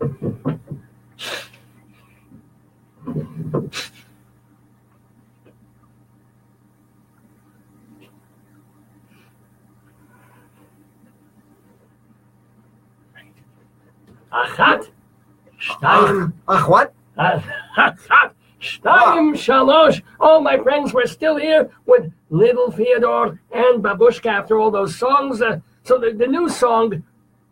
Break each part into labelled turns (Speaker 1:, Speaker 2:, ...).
Speaker 1: Achat, shtayim.
Speaker 2: What?
Speaker 1: Achat, shtayim, shalosh. Oh, my friends, we're still here with Little Fyodor and Babushka after all those songs. So the new song,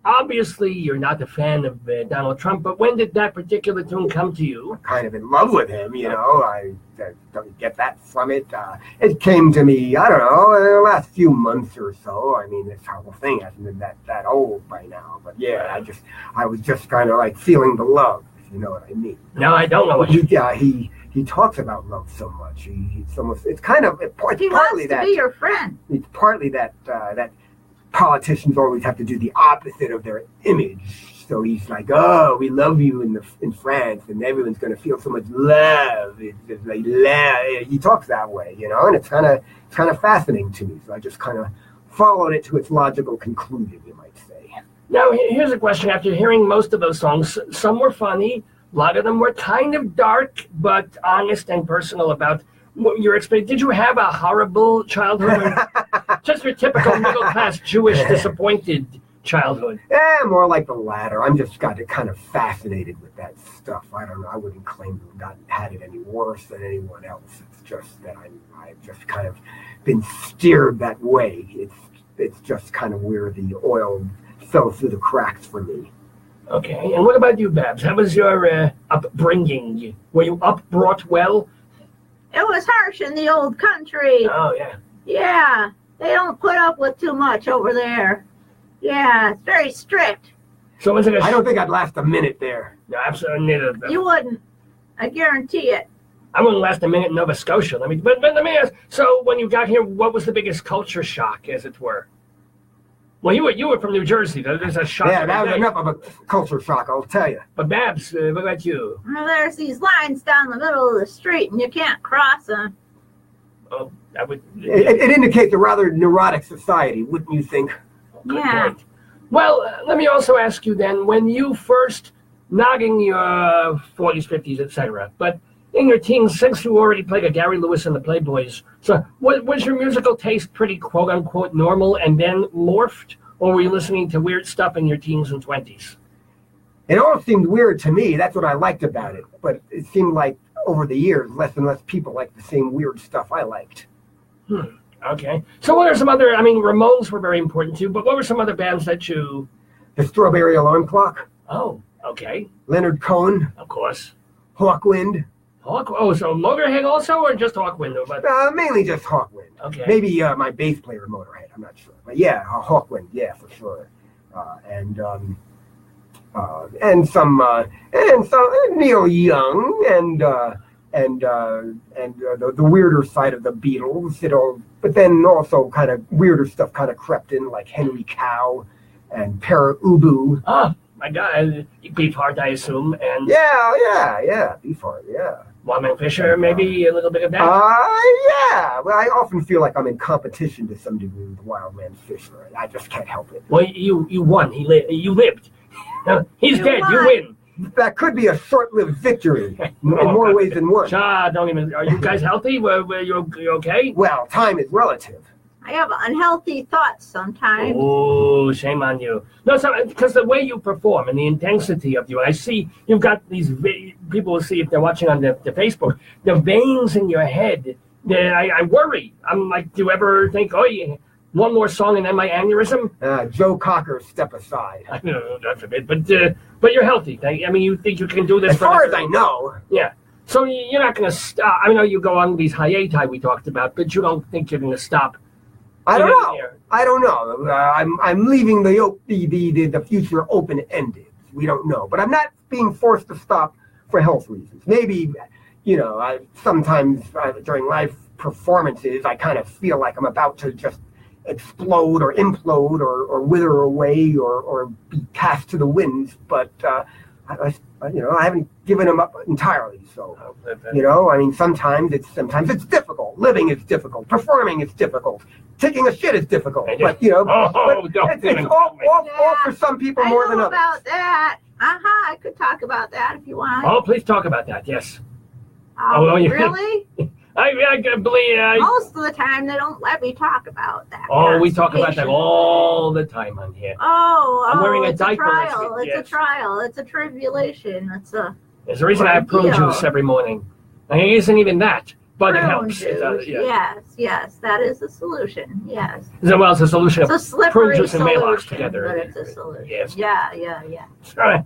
Speaker 1: obviously you're not a fan of Donald Trump, but when did that particular tune come to you?
Speaker 2: I'm kind of in love with him, you know. I don't get that from it. It came to me, I don't know, in the last few months or so. I mean, this whole thing hasn't been that old by now. But yeah, I was just kind of like feeling the love, if you know what I mean.
Speaker 1: No, I don't know what you
Speaker 2: mean. He talks about love so much. It's almost, it's kind of, it's partly
Speaker 3: wants to be your friend.
Speaker 2: It's partly that politicians always have to do the opposite of their image. So he's like, oh, we love you in France, and everyone's going to feel so much love. It's just like love. He talks that way, you know, and it's kind of fascinating to me. So I just kind of followed it to its logical conclusion, you might say.
Speaker 1: Now, here's a question. After hearing most of those songs, some were funny. A lot of them were kind of dark, but honest and personal about your experience. Did you have a horrible childhood, or just your typical middle-class Jewish disappointed childhood?
Speaker 2: Yeah, more like the latter. I'm just got kind of fascinated with that stuff. I don't know. I wouldn't claim to have had it any worse than anyone else. It's just that I've just kind of been steered that way. It's just kind of where the oil fell through the cracks for me.
Speaker 1: Okay, and what about you, Babs? How was your upbringing? Were you brought well?
Speaker 3: It was harsh in the old country.
Speaker 1: Oh, yeah.
Speaker 3: Yeah, they don't put up with too much over there. Yeah, it's very strict.
Speaker 1: So was it
Speaker 2: I don't think I'd last a minute there.
Speaker 1: No, absolutely neither.
Speaker 3: You wouldn't. I guarantee it.
Speaker 1: I wouldn't last a minute in Nova Scotia. But let me ask, so when you got here, what was the biggest culture shock, as it were? Well, you were from New Jersey. There's a shock.
Speaker 2: Yeah, that was enough of a culture shock, I'll tell you.
Speaker 1: But Babs, what about you?
Speaker 3: Well, there's these lines down the middle of the street, and you can't cross them.
Speaker 1: Oh, that would...
Speaker 2: It indicates a rather neurotic society, wouldn't you think?
Speaker 1: Good
Speaker 3: Yeah.
Speaker 1: point. Well, let me also ask you then, when you first, not in your 40s, 50s, etc., but in your teens, since you already played a Gary Lewis and the Playboys, so was your musical taste pretty quote-unquote normal and then morphed, or were you listening to weird stuff in your teens and 20s?
Speaker 2: It all seemed weird to me. That's what I liked about it. But it seemed like over the years, less and less people liked the same weird stuff I liked.
Speaker 1: Okay. So what are some other, Ramones were very important too, but what were some other bands that you...
Speaker 2: The Strawberry Alarm Clock.
Speaker 1: Oh, okay.
Speaker 2: Leonard Cohen.
Speaker 1: Of course.
Speaker 2: Hawkwind.
Speaker 1: Oh, so Motorhead also, or just Hawkwind? But...
Speaker 2: mainly just Hawkwind.
Speaker 1: Okay.
Speaker 2: Maybe my bass player Motorhead, I'm not sure. But yeah, Hawkwind, yeah, for sure. And some Neil Young and the weirder side of the Beatles, but then also kind of weirder stuff kind of crept in, like Henry Cow and Para Ubu.
Speaker 1: Oh, my God. Beefheart, I assume. And
Speaker 2: Yeah, Beefheart, yeah.
Speaker 1: Wyman Fisher, maybe a little bit of that?
Speaker 2: Yeah. Well, I often feel like I'm in competition to some degree with Wildman Fisher. I just can't help it.
Speaker 1: Well, you won. You lived. He's dead.
Speaker 3: won.
Speaker 1: You win.
Speaker 2: That could be a short-lived victory in more ways than one.
Speaker 1: Don't even. Are you guys healthy? Were you okay?
Speaker 2: Well, time is relative.
Speaker 3: I have unhealthy thoughts sometimes.
Speaker 1: Oh, shame on you. No, because the way you perform and the intensity of you, I see you've got these, people will see if they're watching on the Facebook, the veins in your head. I worry. I'm like, do you ever think, yeah, one more song and then my aneurysm?
Speaker 2: Joe Cocker, step aside.
Speaker 1: I don't know, that's a bit, but you're healthy. You think you can do this?
Speaker 2: As far as I know.
Speaker 1: Yeah. So you're not going to stop. I know you go on these hiatus we talked about, but you don't think you're going to stop.
Speaker 2: I don't know. I'm leaving the future open-ended. We don't know. But I'm not being forced to stop for health reasons. Maybe, sometimes during live performances, I kind of feel like I'm about to just explode or implode or wither away or be cast to the winds. But, I haven't given them up entirely. So, sometimes it's difficult. Living is difficult. Performing is difficult. Taking a shit is difficult. But, it's all for some people more than others.
Speaker 3: I know about that. I could talk about that if you want.
Speaker 1: Oh, please talk about that. Yes.
Speaker 3: Oh, really?
Speaker 1: I believe.
Speaker 3: Most of the time, they don't let me talk about that.
Speaker 1: Oh, we talk about that all the time on here.
Speaker 3: I'm
Speaker 1: wearing a
Speaker 3: it's
Speaker 1: diaper.
Speaker 3: A trial.
Speaker 1: Yes.
Speaker 3: It's a trial. It's a tribulation.
Speaker 1: There's a reason I have prune juice every morning. And it isn't even that, but it helps.
Speaker 3: Juice. Yes, that is the solution. Yes.
Speaker 1: Well, it's a solution.
Speaker 3: It's a slippery
Speaker 1: prune juice and
Speaker 3: solution,
Speaker 1: Maalox together.
Speaker 3: but it's a solution.
Speaker 1: Yes.
Speaker 3: Yeah.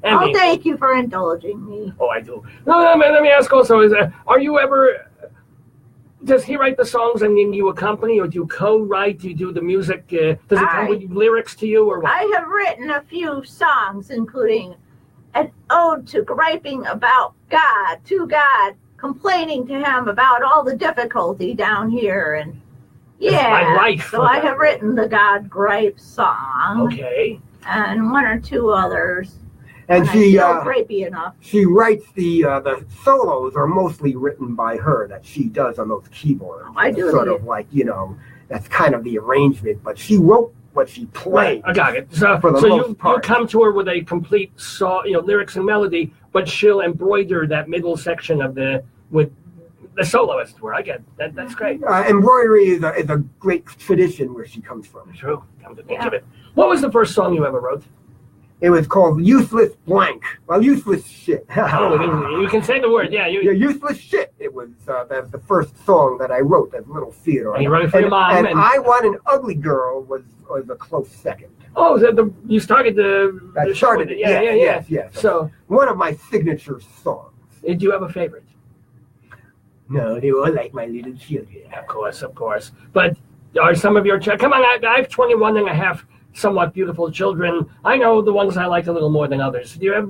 Speaker 1: Oh,
Speaker 3: Thank you for indulging me.
Speaker 1: Oh, I do. No, let me ask also: are you ever? Does he write the songs and then you accompany, or do you co-write? Do you do the music? Does it come with lyrics to you, or what?
Speaker 3: I have written a few songs, including an ode to griping about God, to God, complaining to him about all the difficulty down here, and
Speaker 1: my life.
Speaker 3: So I have written the God Gripe song.
Speaker 1: Okay.
Speaker 3: And one or two others.
Speaker 2: And she
Speaker 3: gripey enough.
Speaker 2: She writes the solos are mostly written by her that she does on those keyboards.
Speaker 3: I do.
Speaker 2: Sort of like, that's kind of the arrangement, but she wrote what she played.
Speaker 1: Right, I got it. So you come to her with a complete song, lyrics and melody, but she'll embroider that middle section with the soloist. Where I get that. That's great.
Speaker 2: Embroidery is a great tradition where she comes from.
Speaker 1: True. Come to think of it. What was the first song you ever wrote?
Speaker 2: It was called Useless Blank. Well, useless shit.
Speaker 1: You can say the word, yeah.
Speaker 2: Useless shit. It was the first song that I wrote as Little Fyodor.
Speaker 1: And you wrote it for your mom.
Speaker 2: And I Want an Ugly Girl was a close second.
Speaker 1: Oh, you started the
Speaker 2: started it. Yes.
Speaker 1: So
Speaker 2: one of my signature songs.
Speaker 1: Did you have a favorite?
Speaker 2: No, they were like my little children.
Speaker 1: Of course. But are some of your come on, I have 21 and a half somewhat beautiful children. I know the ones I like a little more than others. Do you have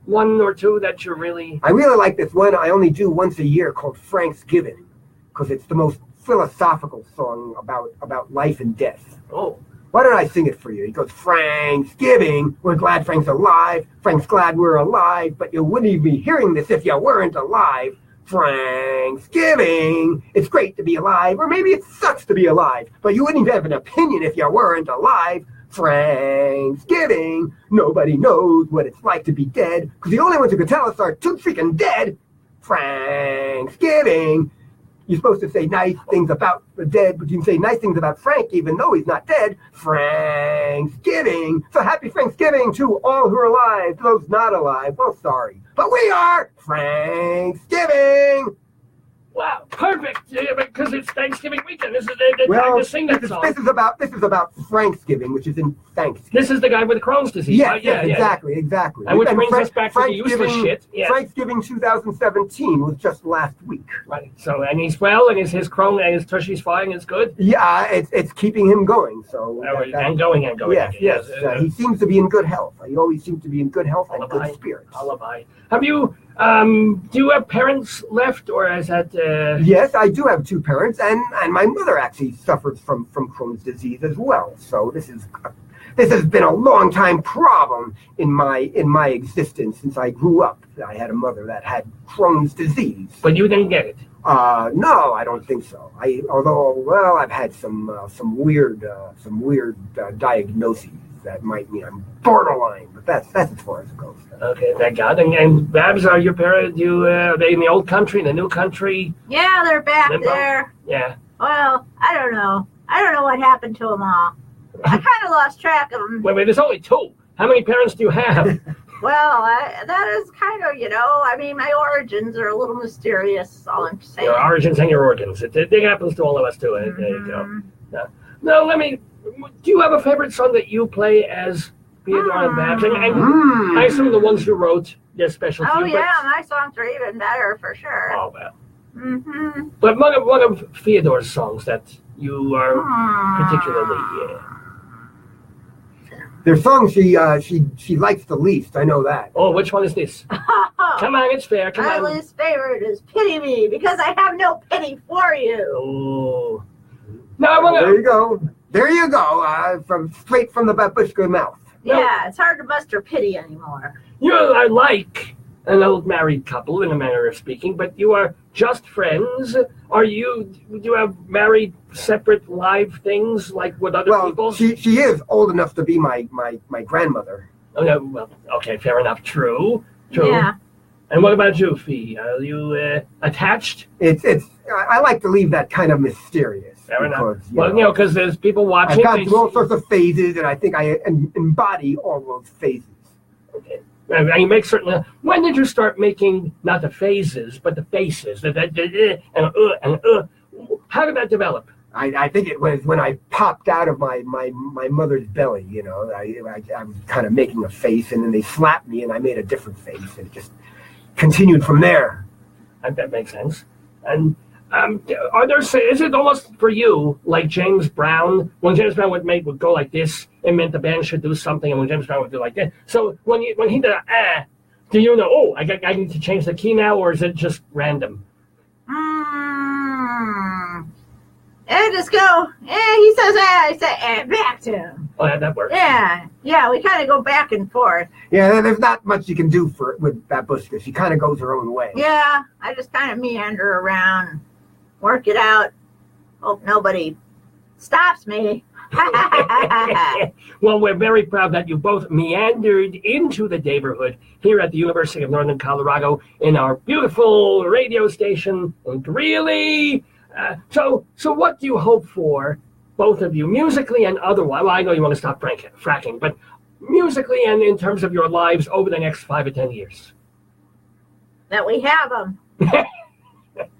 Speaker 1: one or two that you really...
Speaker 2: I really like this one I only do once a year called Franksgiving, because it's the most philosophical song about life and death.
Speaker 1: Oh.
Speaker 2: Why don't I sing it for you? He goes, Franksgiving, we're glad Frank's alive. Frank's glad we're alive, but you wouldn't even be hearing this if you weren't alive. Franksgiving, it's great to be alive, or maybe it sucks to be alive, but you wouldn't even have an opinion if you weren't alive. Franksgiving, nobody knows what it's like to be dead, because the only ones who can tell us are too freaking dead. Franksgiving, you're supposed to say nice things about the dead, but you can say nice things about Frank even though he's not dead. Franksgiving. So happy Thanksgiving to all who are alive. To those not alive, well, sorry. But we are Franksgiving.
Speaker 1: Wow, perfect! Because it's Thanksgiving weekend. This is the time to sing that song.
Speaker 2: This is about Franksgiving, which is in Thanksgiving.
Speaker 1: This is the guy with Crohn's disease.
Speaker 2: Yes,
Speaker 1: right?
Speaker 2: Exactly.
Speaker 1: And which brings us back to the useless shit. Yes.
Speaker 2: Thanksgiving 2017 was just last week.
Speaker 1: Right. So, and he's well, and his Crohn and his tushy's fine. It's good.
Speaker 2: Yeah, it's keeping him going. So
Speaker 1: and going.
Speaker 2: Yes. He seems to be in good health. He always seems to be in good health and good spirits.
Speaker 1: Have you? Do you have parents left, or is that?
Speaker 2: Yes, I do have two parents, and my mother actually suffers from Crohn's disease as well. So this has been a long time problem in my existence since I grew up. I had a mother that had Crohn's disease.
Speaker 1: But you didn't get it.
Speaker 2: No, I don't think so. Although I've had some weird diagnoses that might mean I'm borderline, but that's as far as it goes.
Speaker 1: Okay, thank God. And Babs, are your parents? Are they in the old country, in the new country?
Speaker 3: Yeah, they're back there.
Speaker 1: Yeah.
Speaker 3: Well, I don't know. I don't know what happened to them all. I kind of lost track of them.
Speaker 1: Wait, there's only two. How many parents do you have?
Speaker 3: Well, that is kind of, my origins are a little mysterious, all I'm saying.
Speaker 1: Your origins and your organs. It happens to all of us, too. Mm-hmm. There you go. No, do you have a favorite song that you play as Fyodor and Babs? And I assume the ones you wrote, they're special to you.
Speaker 3: Oh, yeah, my songs are even better, for sure.
Speaker 1: Oh, well.
Speaker 3: Mm-hmm.
Speaker 1: But one of Fyodor's songs that you are particularly...
Speaker 2: There's songs she likes the least. I know that.
Speaker 1: Oh, which one is this? Come on, it's fair. Come on.
Speaker 3: My least favorite is "Pity Me" because I have no pity for you.
Speaker 1: Oh. No, I want to.
Speaker 2: There you go. Straight from the babushka mouth.
Speaker 3: Yeah, it's hard to muster pity anymore.
Speaker 1: You are like an old married couple, in a manner of speaking, but you are just friends. Do you have married, separate, live things like with other people?
Speaker 2: She is old enough to be my grandmother.
Speaker 1: Oh, no, well, okay, fair enough. True.
Speaker 3: Yeah.
Speaker 1: And what about you, Fee? Are you attached?
Speaker 2: I like to leave that kind of mysterious.
Speaker 1: Fair enough.
Speaker 2: Well,
Speaker 1: because there's people watching.
Speaker 2: I've gone through all sorts of phases, and I think I embody all those phases.
Speaker 1: Okay. And you make certain. When did you start making not the phases, but the faces? And how did that develop?
Speaker 2: I think it was when I popped out of my mother's belly. I was kind of making a face, and then they slapped me, and I made a different face, and it just continued from there.
Speaker 1: That makes sense. And is it almost for you like James Brown? When James Brown would go like this, it meant the band should do something, and when James Brown would do like that. So when he did do you know? Oh, I need to change the key now, or is it just random?
Speaker 3: I just go. He says I say back to him.
Speaker 1: Oh, yeah, that works.
Speaker 3: Yeah. We kind of go back and forth.
Speaker 2: Yeah, there's not much you can do with Babushka. She kind of goes her own way.
Speaker 3: Yeah, I just kind of meander around, work it out. Hope nobody stops me.
Speaker 1: Well, we're very proud that you both meandered into the Daverhood here at the University of Northern Colorado in our beautiful radio station in Greeley. So what do you hope for, both of you, musically and otherwise? Well, I know you want to stop fracking, but musically and in terms of your lives over the next 5 or 10 years?
Speaker 3: That we have them.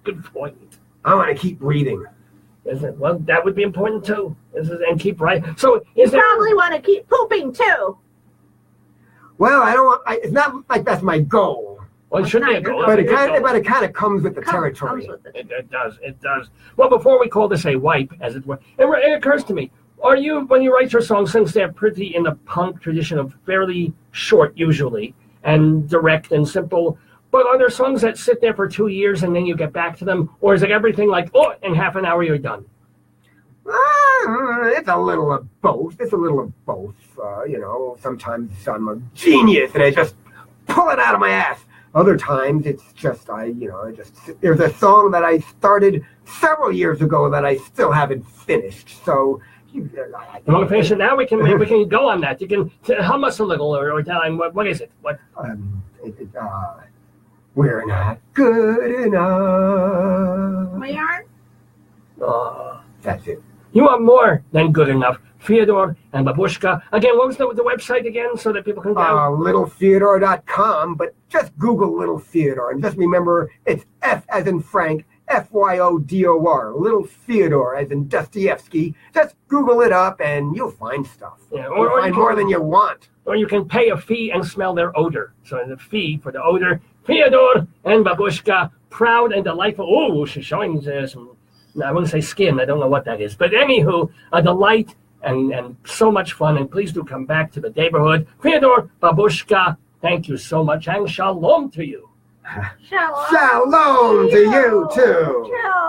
Speaker 1: Good point.
Speaker 2: I want to keep reading.
Speaker 1: Is it? Well, that would be important too. And keep writing. So
Speaker 3: you probably want to keep pooping too.
Speaker 2: Well, I don't. It's not like that's my goal.
Speaker 1: Well, it should be a goal.
Speaker 2: But it kind of comes with the territory.
Speaker 1: It does. Well, before we call this a wipe, as it were, it occurs to me, when you write your songs, since they're pretty in the punk tradition of fairly short usually, and direct and simple, but are there songs that sit there for 2 years and then you get back to them? Or is it everything like, in half an hour you're done?
Speaker 2: It's a little of both. Sometimes I'm a genius and I just pull it out of my ass. Other times it's just, there's a song that I started several years ago that I still haven't finished. So,
Speaker 1: you want to finish it now? We can go on that. You can hum us a little or tell him what is it? What?
Speaker 2: We're not good enough.
Speaker 3: We aren't?
Speaker 2: That's it.
Speaker 1: You are more than good enough. Fyodor and Babushka. Again, what was the website again so that people can go?
Speaker 2: LittleFyodor.com, but just Google Little Fyodor. And just remember, it's F as in Frank, Fyodor. Little Fyodor as in Dostoevsky. Just Google it up and you'll find stuff. Yeah, or find more than you want.
Speaker 1: Or you can pay a fee and smell their odor. So the fee for the odor. Fyodor and Babushka, proud and delightful. Oh, she's showing some, I wouldn't say skin. I don't know what that is. But anywho, a delight. And so much fun, and please do come back to the Daverhood. Fyodor, Babushka, thank you so much, and shalom to you.
Speaker 3: Shalom.
Speaker 2: Shalom to you too.
Speaker 3: Shalom.